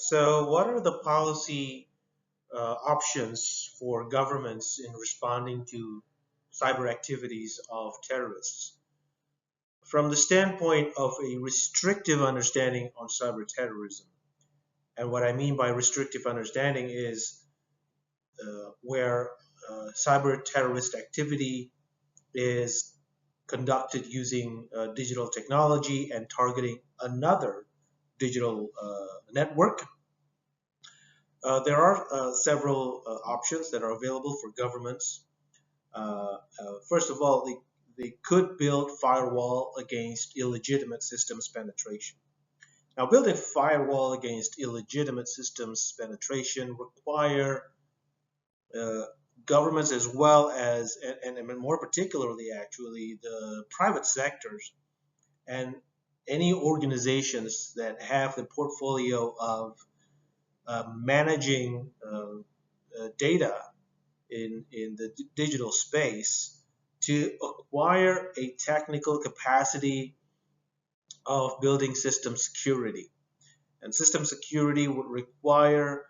So, what are the policy options for governments in responding to cyber activities of terrorists? From the standpoint of a restrictive understanding on cyber terrorism, and what I mean by restrictive understanding is where cyber terrorist activity is conducted using digital technology and targeting another digital network. There are several options that are available for governments. First of all, they could build firewall against illegitimate systems penetration. Now, building firewall against illegitimate systems penetration require uh, governments as well as, and more particularly, actually, the private sectors and any organizations that have the portfolio of managing data in the digital space to acquire a technical capacity of building system security. And system security would require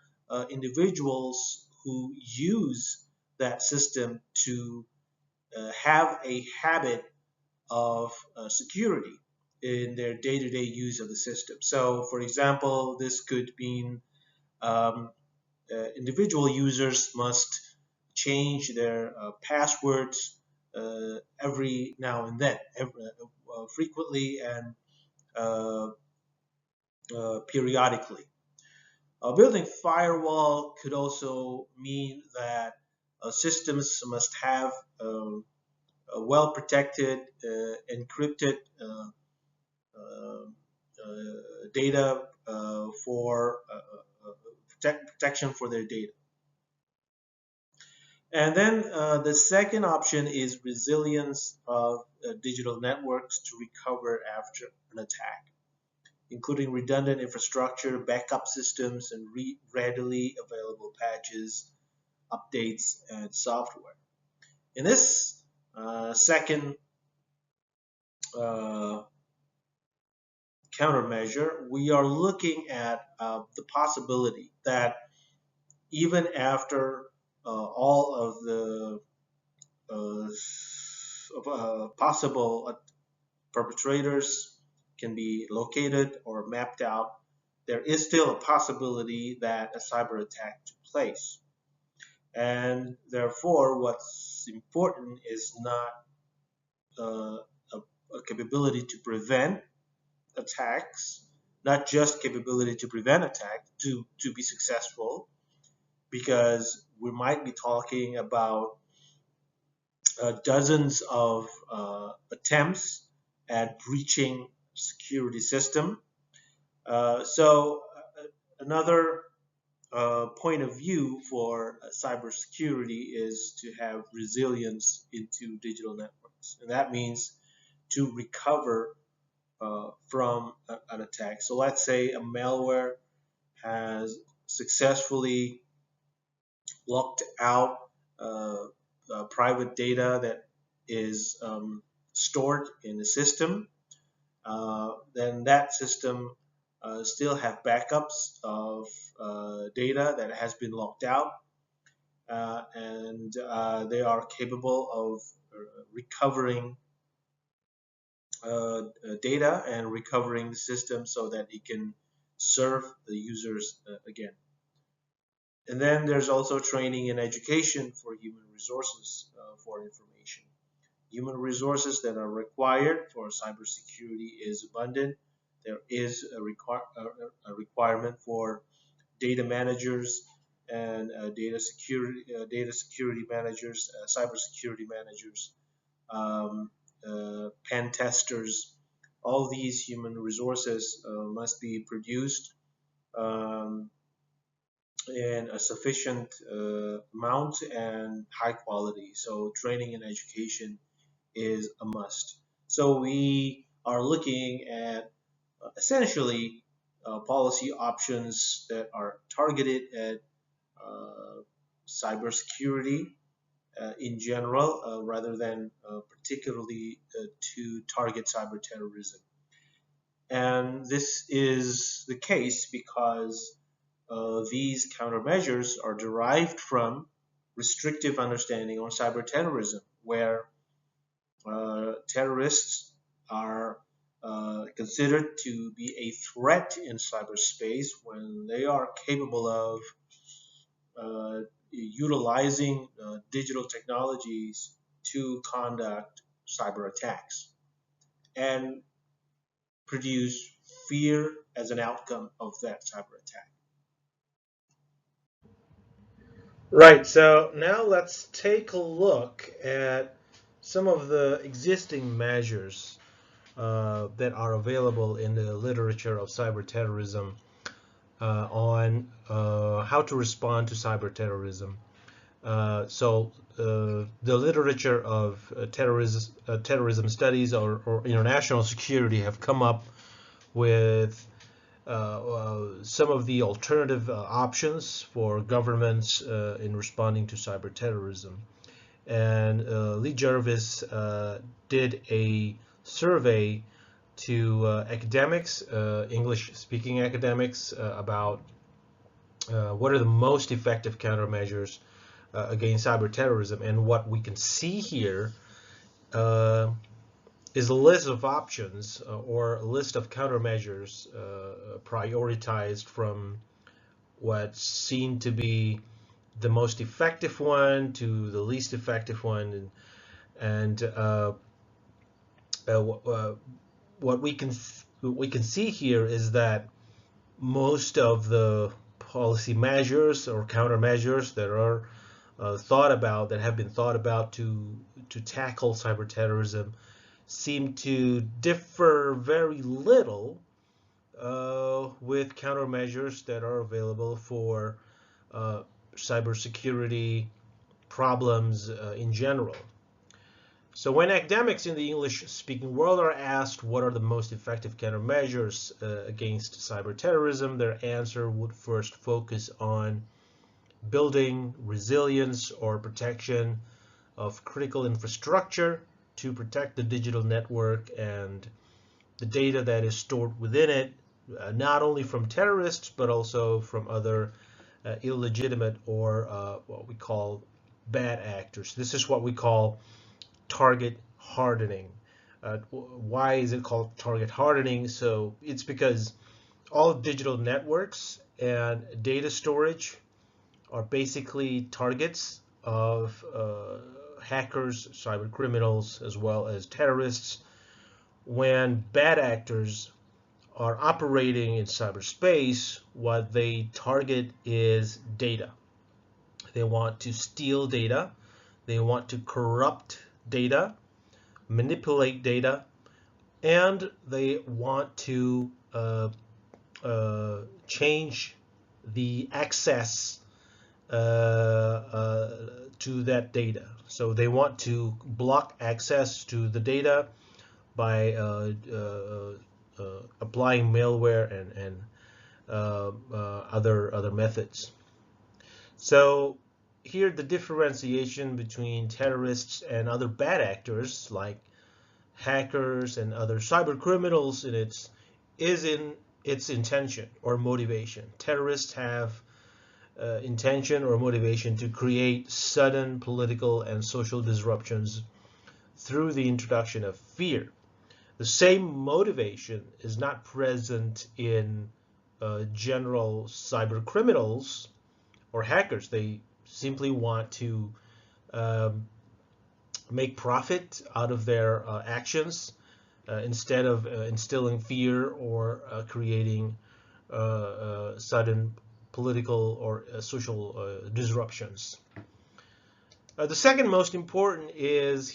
individuals who use that system to have a habit of security in their day-to-day use of the system. So, for example, this could mean um, individual users must change their passwords every now and then, frequently and uh, periodically. Building firewall could also mean that systems must have a well protected, encrypted uh, data for protection for their data. And then the second option is resilience of digital networks to recover after an attack, including redundant infrastructure, backup systems, and readily available patches, updates, and software. In this second uh, countermeasure, we are looking at the possibility that even after all of the possible perpetrators can be located or mapped out, there is still a possibility that a cyber attack took place. And therefore, what's important is not a capability to prevent attacks, not just capability to prevent attack to be successful, because we might be talking about dozens of attempts at breaching security system. So another point of view for cybersecurity is to have resilience into digital networks, and that means to recover from an attack. So let's say a malware has successfully locked out private data that is stored in the system. Then that system still have backups of data that has been locked out, and they are capable of recovering data and recovering the system so that it can serve the users again. And then there's also training and education for human resources for information. Human resources that are required for cybersecurity is abundant. There is a requirement for data managers and data security managers, cybersecurity managers, pen testers. All these human resources must be produced um, in a sufficient amount and high quality. So training and education is a must. So we are looking at essentially policy options that are targeted at cybersecurity in general, rather than particularly to target cyber terrorism. And this is the case because these countermeasures are derived from restrictive understanding on cyberterrorism, where terrorists are considered to be a threat in cyberspace when they are capable of utilizing digital technologies to conduct cyber attacks and produce fear as an outcome of that cyber attack. Right, so now let's take a look at some of the existing measures that are available in the literature of cyberterrorism on how to respond to cyberterrorism. The literature of terrorism studies or international security have come up with some of the alternative options for governments in responding to cyberterrorism. And Lee Jervis did a survey to academics, English-speaking academics, about what are the most effective countermeasures against cyberterrorism. And what we can see here is a list of options or a list of countermeasures prioritized from what seemed to be the most effective one to the least effective one, and what we can see here is that most of the policy measures or countermeasures that are that have been thought about to tackle cyberterrorism seem to differ very little with countermeasures that are available for cybersecurity problems in general. So when academics in the English-speaking world are asked what are the most effective countermeasures against cyberterrorism, their answer would first focus on building resilience or protection of critical infrastructure to protect the digital network and the data that is stored within it, not only from terrorists, but also from other illegitimate or what we call bad actors. This is what we call target hardening. Why is it called target hardening? So it's because all digital networks and data storage are basically targets of hackers, cyber criminals, as well as terrorists. When bad actors are operating in cyberspace, what they target is data. They want to steal data. They want to corrupt data, manipulate data, and they want to change the access to that data. So they want to block access to the data by applying malware and other methods. So here the differentiation between terrorists and other bad actors like hackers and other cyber criminals is in its intention or motivation. Terrorists have intention or motivation to create sudden political and social disruptions through the introduction of fear. The same motivation is not present in general cyber criminals or hackers. They simply want to make profit out of their actions instead of instilling fear or creating sudden political or social disruptions. The second most important is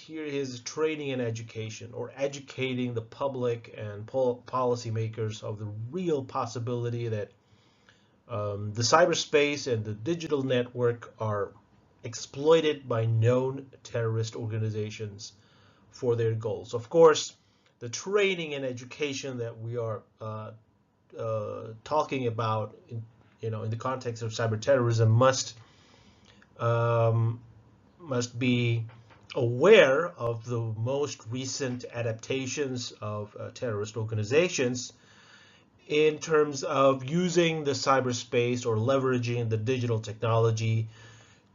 training and education, or educating the public and policymakers of the real possibility that the cyberspace and the digital network are exploited by known terrorist organizations for their goals. Of course, the training and education that we are talking about in the context of cyberterrorism must be aware of the most recent adaptations of terrorist organizations in terms of using the cyberspace or leveraging the digital technology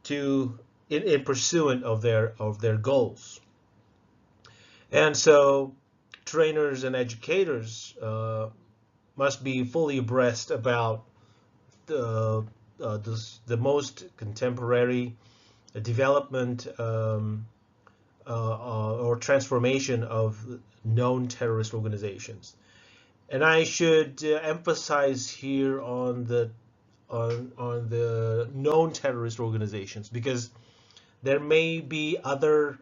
to in pursuit of their goals. And so trainers and educators must be fully abreast about the the most contemporary development or transformation of known terrorist organizations. And I should emphasize here on the known terrorist organizations, because there may be other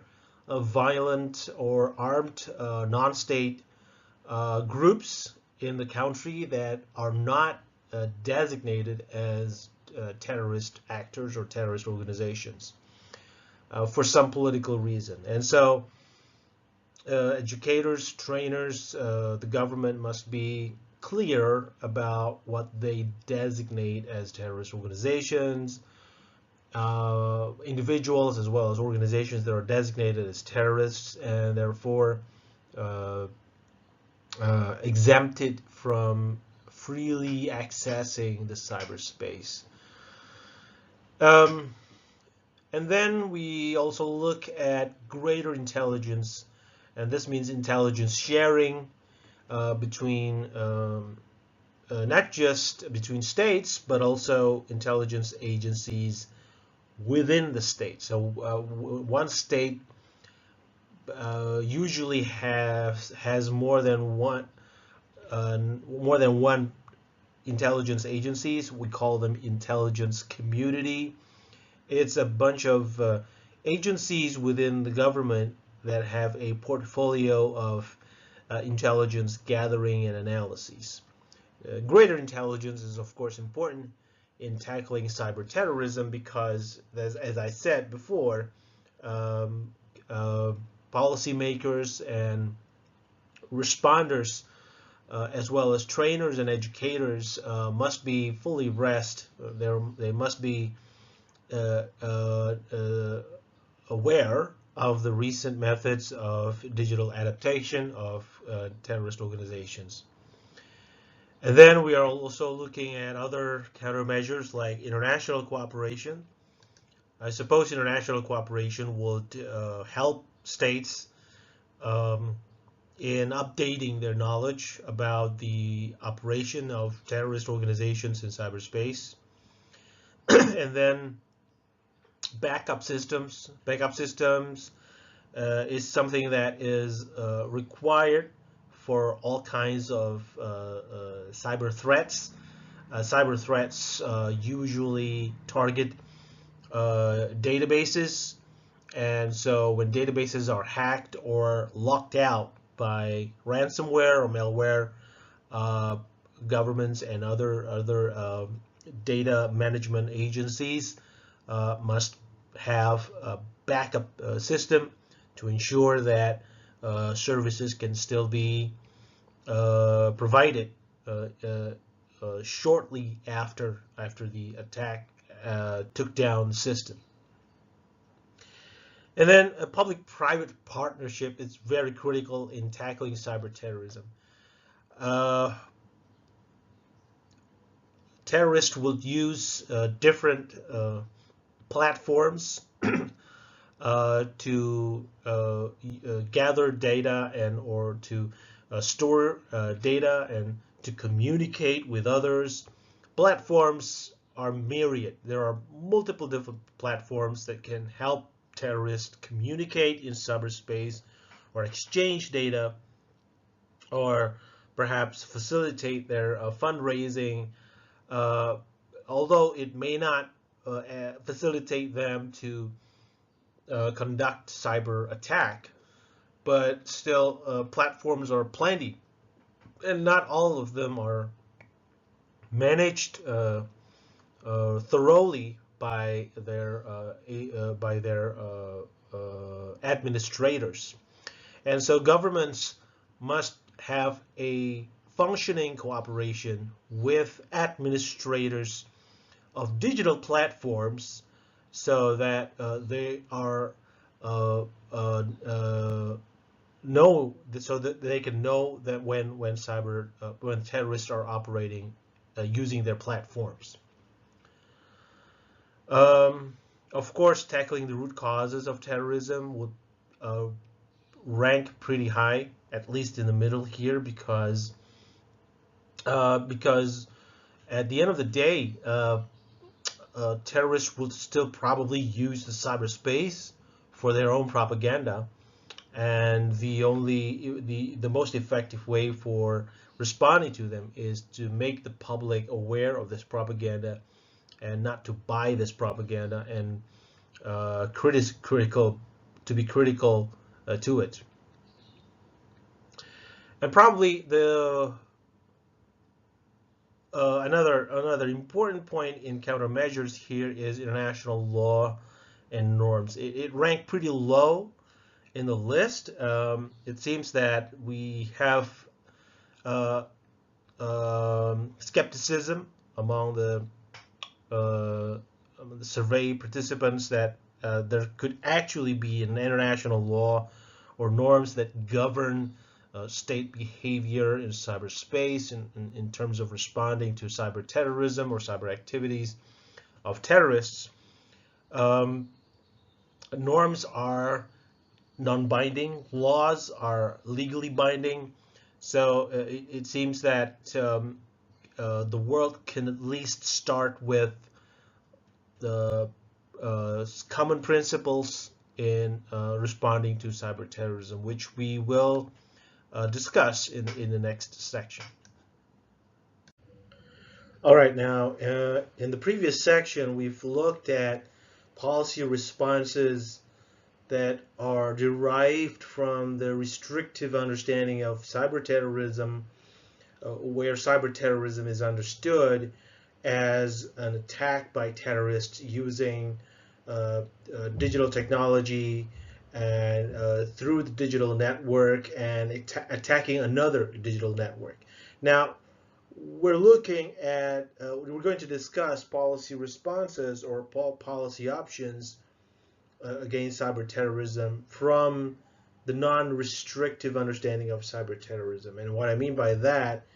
violent or armed non-state groups in the country that are not designated as terrorist actors or terrorist organizations for some political reason. And so educators, trainers, the government must be clear about what they designate as terrorist organizations, individuals as well as organizations that are designated as terrorists and therefore uh, exempted from freely accessing the cyberspace. Um, and then we also look at greater intelligence, and this means intelligence sharing between not just between states, but also intelligence agencies within the state. So one state usually has more than one intelligence agencies. We call them intelligence community. It's a bunch of agencies within the government that have a portfolio of intelligence gathering and analyses. Greater intelligence is, of course, important in tackling cyberterrorism because, as I said before, um, uh, policymakers and responders, as well as trainers and educators, must be fully abreast. They must be uh, uh, uh, aware of the recent methods of digital adaptation of terrorist organizations. And then we are also looking at other countermeasures like international cooperation. I suppose international cooperation would help states um, in updating their knowledge about the operation of terrorist organizations in cyberspace. And then backup systems. Backup systems is something that is required for all kinds of cyber threats. Cyber threats usually target databases, and so when databases are hacked or locked out by ransomware or malware, uh, governments and other data management agencies must have a backup system to ensure that services can still be provided shortly after the attack took down the system. And then a public-private partnership is very critical in tackling cyber terrorism. Uh, Terrorists will use different platforms to gather data and or to store data and to communicate with others. Platforms are myriad. There are multiple different platforms that can help terrorists communicate in cyberspace or exchange data or perhaps facilitate their fundraising, uh, although it may not facilitate them to conduct cyber attack, but still platforms are plenty, and not all of them are managed thoroughly by their administrators. And so governments must have a functioning cooperation with administrators of digital platforms so that they are uh, uh, uh, know so that they can know that when terrorists are operating using their platforms. Um, of course, tackling the root causes of terrorism would uh, rank pretty high, at least in the middle here, because at the end of the day, terrorists would still probably use the cyberspace for their own propaganda, and the most effective way for responding to them is to make the public aware of this propaganda and not to buy this propaganda and critical to be critical to it. And probably the another important point in countermeasures here is international law and norms. It ranked pretty low in the list. It seems that we have uh, skepticism among uh, the survey participants that there could actually be an international law or norms that govern state behavior in cyberspace in terms of responding to cyber terrorism or cyber activities of terrorists. Um, Norms are non-binding, laws are legally binding, so it seems that the world can at least start with the common principles in responding to cyber terrorism, which we will discuss in the next section. All right, now in the previous section, we've looked at policy responses that are derived from the restrictive understanding of cyber terrorism, where cyber terrorism is understood as an attack by terrorists using digital technology and through the digital network and attacking another digital network. Now, we're going to discuss policy responses or policy options against cyber terrorism from the non-restrictive understanding of cyber terrorism. And what I mean by that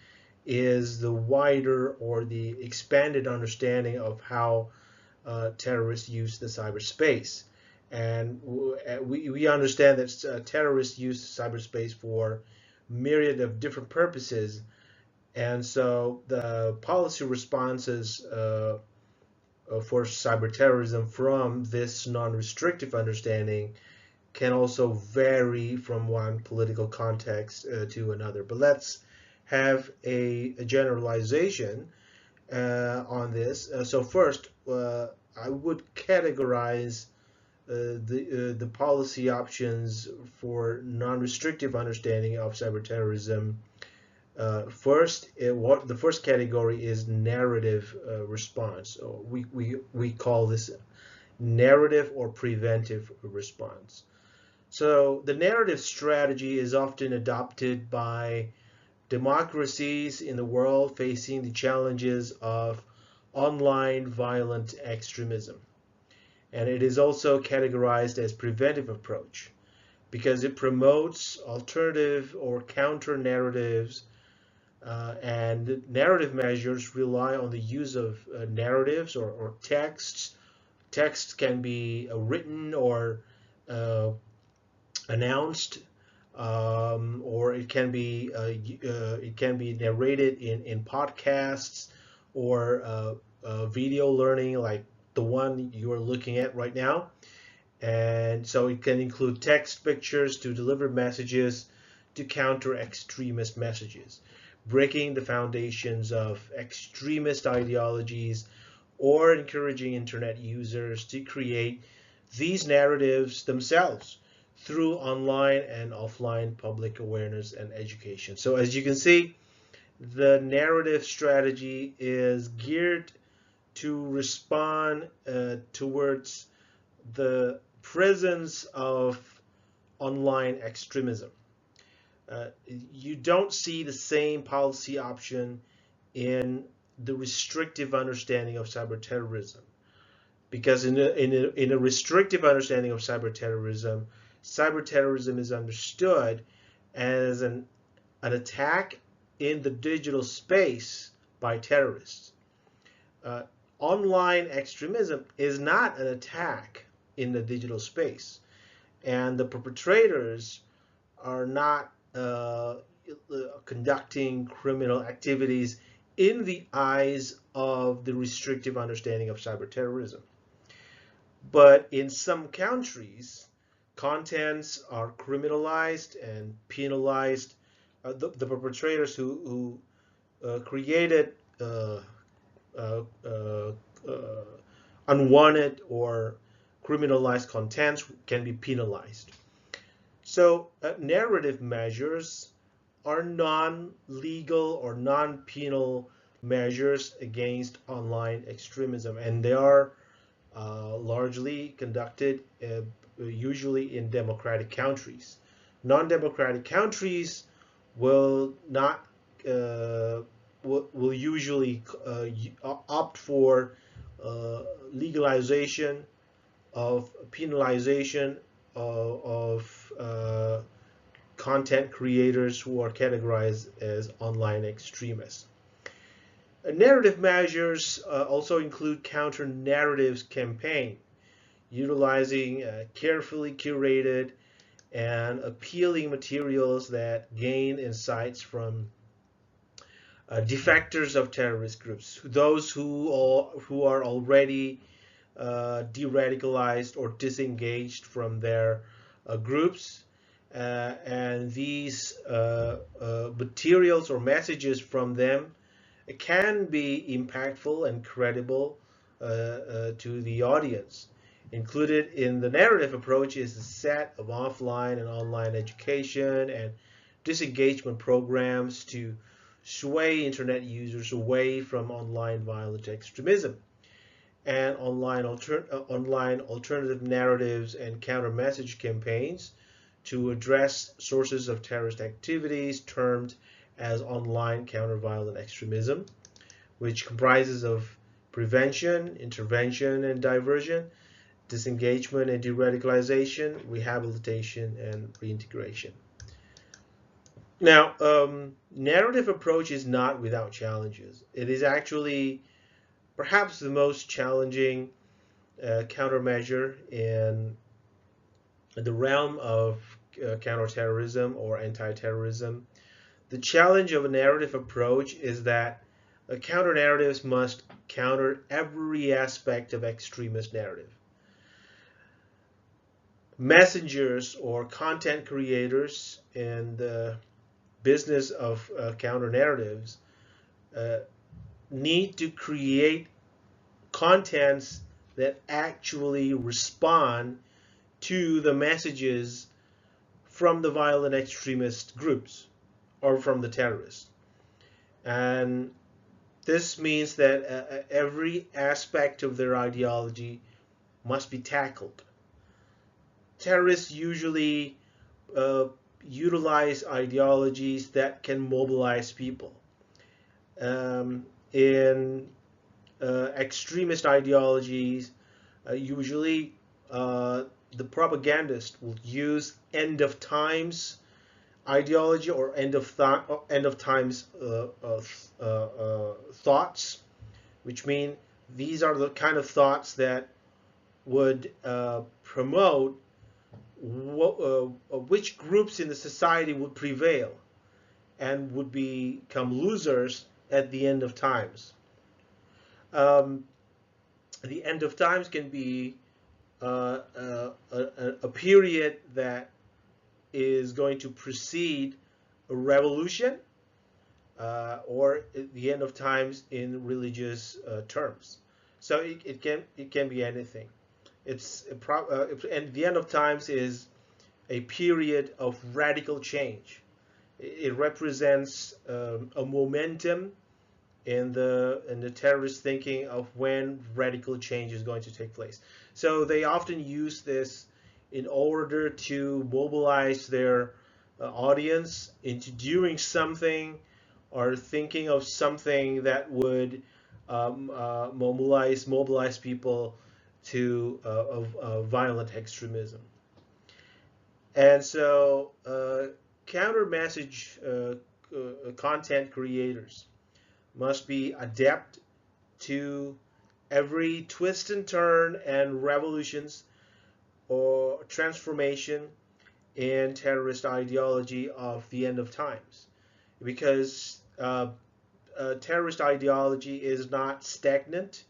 is the wider or the expanded understanding of how terrorists use the cyberspace. And we understand that terrorists use cyberspace for myriad of different purposes. And so the policy responses for cyber terrorism from this non-restrictive understanding can also vary from one political context to another. But let's have a generalization on this. So first, I would categorize the policy options for non-restrictive understanding of cyber terrorism. The first category is narrative response. So we call this narrative or preventive response. So the narrative strategy is often adopted by democracies in the world facing the challenges of online violent extremism. And it is also categorized as preventive approach because it promotes alternative or counter narratives, and narrative measures rely on the use of narratives or texts. Text can be written or announced, or it can be narrated in podcasts or video learning like the one you are looking at right now. And so it can include text, pictures to deliver messages to counter extremist messages, breaking the foundations of extremist ideologies or encouraging internet users to create these narratives themselves through online and offline public awareness and education. So as you can see, the narrative strategy is geared to respond towards the presence of online extremism. You don't see the same policy option in the restrictive understanding of cyber terrorism, because in a restrictive understanding of cyber terrorism is understood as an attack in the digital space by terrorists. Uh, Online extremism is not an attack in the digital space, and the perpetrators are not conducting criminal activities in the eyes of the restrictive understanding of cyber terrorism. But in some countries, contents are criminalized and penalized. The perpetrators who created uh, uh, uh, unwanted or criminalized contents can be penalized. So narrative measures are non-legal or non-penal measures against online extremism, and they are largely conducted usually in democratic countries. Non-democratic countries will not will usually opt for legalization of penalization of content creators who are categorized as online extremists. Narrative measures also include counter narratives campaign, utilizing carefully curated and appealing materials that gain insights from defectors of terrorist groups, those who are already de-radicalized or disengaged from their groups. And these materials or messages from them can be impactful and credible to the audience. Included in the narrative approach is a set of offline and online education and disengagement programs to sway internet users away from online violent extremism. And online alternative narratives and counter message campaigns to address sources of terrorist activities termed as online counter-violent extremism, which comprises of prevention, intervention, and diversion, disengagement and de-radicalization, rehabilitation, and reintegration. Now, narrative approach is not without challenges. It is actually perhaps the most challenging countermeasure in the realm of counterterrorism or anti-terrorism. The challenge of a narrative approach is that counter narratives must counter every aspect of extremist narrative. Messengers or content creators in the business of counter narratives need to create contents that actually respond to the messages from the violent extremist groups or from the terrorists. And this means that every aspect of their ideology must be tackled. Terrorists usually uh, utilize ideologies that can mobilize people. In extremist ideologies, usually the propagandist will use end of times ideology or end of times thoughts, which mean these are the kind of thoughts that would promote which groups in the society would prevail and would become losers at the end of times. The end of times can be a period that is going to precede a revolution or the end of times in religious terms. So it can be anything. And the end of times is a period of radical change. It represents a momentum in the terrorist thinking of when radical change is going to take place. So they often use this in order to mobilize their audience into doing something or thinking of something that would mobilize people to violent extremism. And so counter message content creators must be adept to every twist and turn and revolutions or transformation in terrorist ideology of the end of times, because terrorist ideology is not stagnant.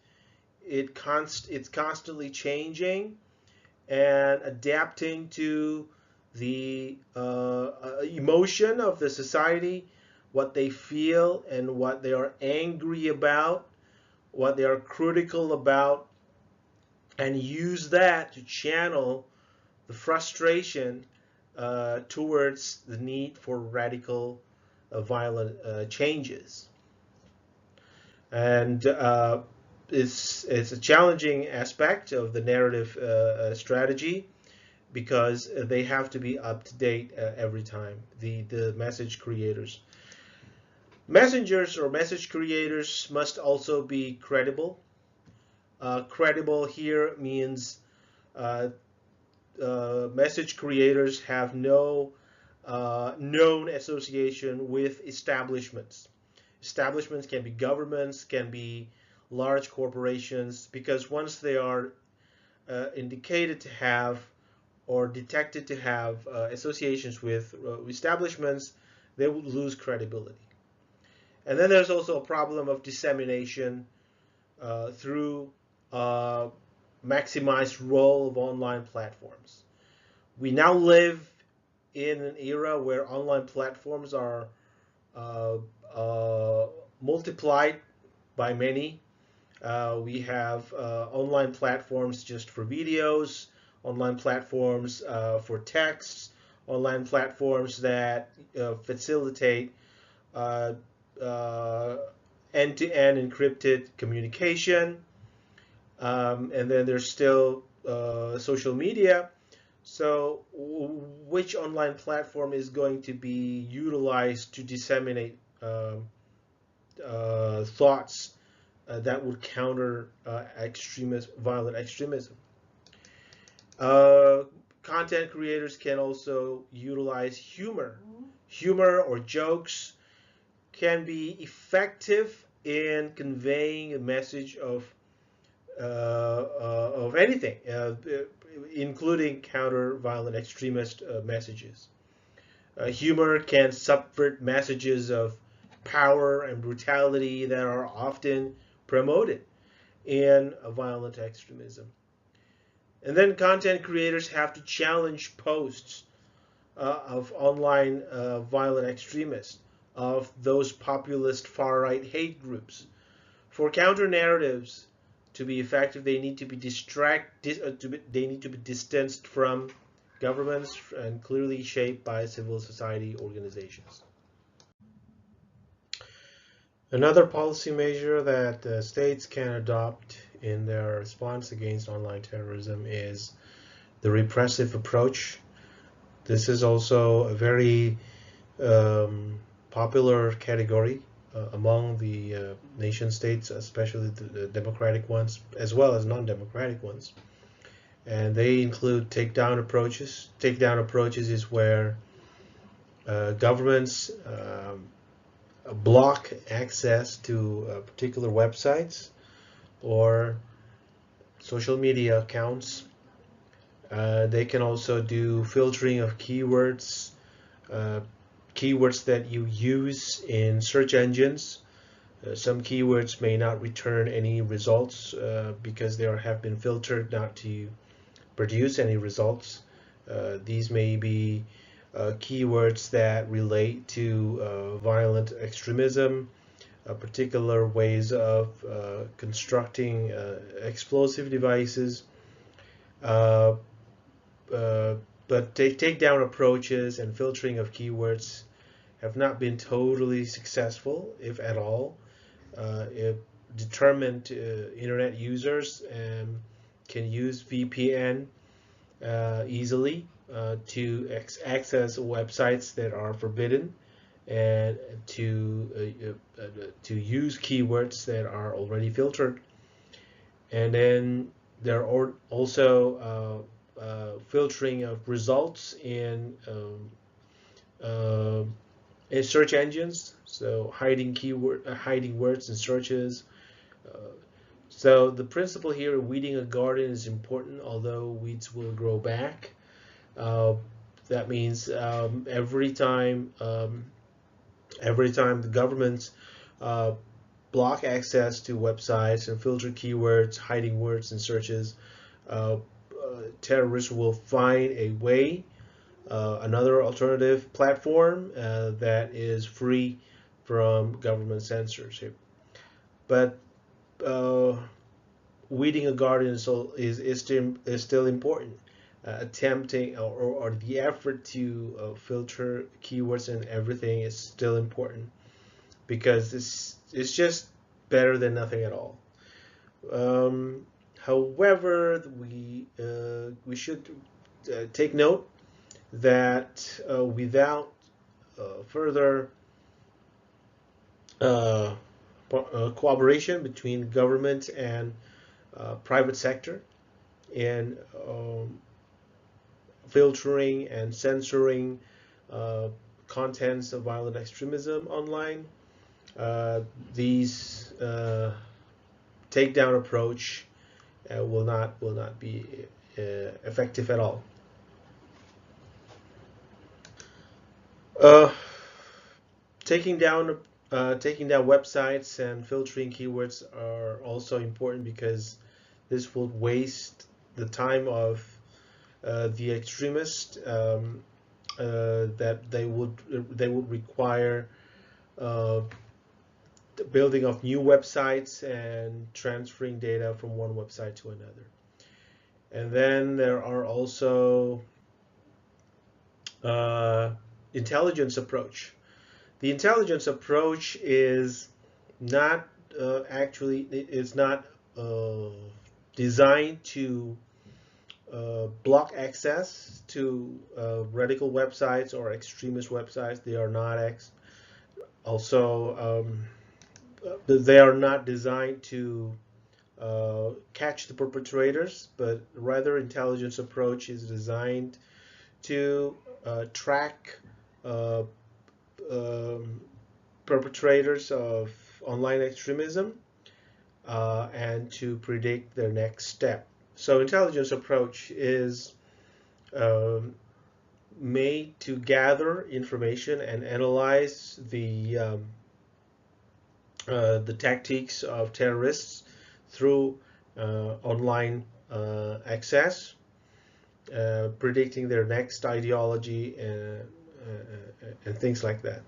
It's constantly changing and adapting to the emotion of the society, what they feel and what they are angry about, what they are critical about, and use that to channel the frustration towards the need for radical violent changes. And it's a challenging aspect of the narrative strategy, because they have to be up to date every time. The message creators, messengers or message creators must also be credible. Credible here means uh, message creators have no known association with establishments. Establishments can be governments, can be large corporations, because once they are indicated to have or detected to have associations with establishments, they would lose credibility. And then there's also a problem of dissemination through uh, maximized role of online platforms. We now live in an era where online platforms are uh, uh, multiplied by many. We have online platforms just for videos, online platforms for texts, online platforms that facilitate uh, uh, end-to-end encrypted communication. And then there's still social media. So, which online platform is going to be utilized to disseminate thoughts that would counter violent extremism? Uh, Content creators can also utilize humor. Humor or jokes can be effective in conveying a message of anything, including counter-violent extremist messages. Humor can subvert messages of power and brutality that are often promoted in violent extremism. And then content creators have to challenge posts of online violent extremists, of those populist far-right hate groups. For counter narratives to be effective, they need to be they need to be distanced from governments and clearly shaped by civil society organizations. Another policy measure that states can adopt in their response against online terrorism is the repressive approach. This is also a very popular category among the nation states, especially the democratic ones, as well as non-democratic ones. And they include takedown approaches. Takedown approaches is where governments block access to particular websites or social media accounts. They can also do filtering of keywords, uh, keywords that you use in search engines. Some keywords may not return any results because they have been filtered not to produce any results. These may be keywords that relate to violent extremism, particular ways of constructing explosive devices. Uh, uh, but takedown approaches and filtering of keywords have not been totally successful, if at all. If determined internet users can use VPN easily to access websites that are forbidden, and to use keywords that are already filtered. And then there are also filtering of results in uh, in search engines, so hiding words in searches. Uh, so the principle here, weeding a garden, is important, although weeds will grow back. Uh, that means every time the governments uh, block access to websites and filter keywords, hiding words in searches, uh, terrorists will find a way, another alternative platform that is free from government censorship. But uh, weeding a garden is still important. Attempting or the effort to filter keywords and everything is still important because it's just better than nothing at all. Um, However, we should take note that without further uh, cooperation between government and private sector in filtering and censoring uh, contents of violent extremism online, uh, these takedown approach will not be effective at all. Uh, taking down taking down websites and filtering keywords are also important because this will waste the time of the extremists that they would require uh, the building of new websites and transferring data from one website to another. And then there are also uh, intelligence approach. The intelligence approach is not actually it's not uh, designed to block access to radical websites or extremist websites. They are not also they are not designed to catch the perpetrators, but rather intelligence approach is designed to track uh, um, perpetrators of online extremism and to predict their next step. So intelligence approach is um, made to gather information and analyze the tactics of terrorists through online access, predicting their next ideology and things like that.